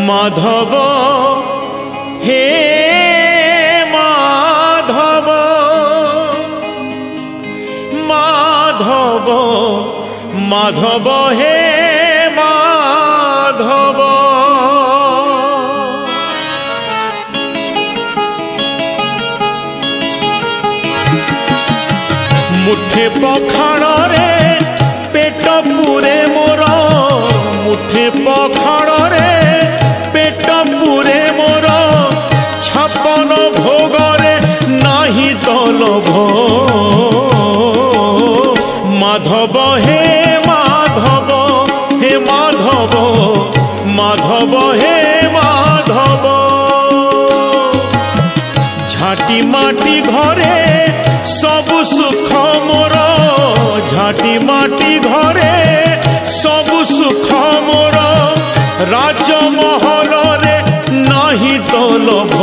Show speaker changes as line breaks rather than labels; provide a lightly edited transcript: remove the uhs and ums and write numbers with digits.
মাধব হে মাধব মাধব মাধব হে মাধব। মুঠে পখাড়রে পেট পুরে মোর, মুঠে পখাড়রে পেট পুরে মোর, ছাপন ভোগরে নাহি তলভ। মাধব হে মাধব হে মাধব মাধব হে মাধব। ঝাঁটি মাটি ঘরে সবু সুখ মোর, ঝাঁটি মাটি ঘরে সবু সুখ মোর, রাজমহলরে নাহি তলভ।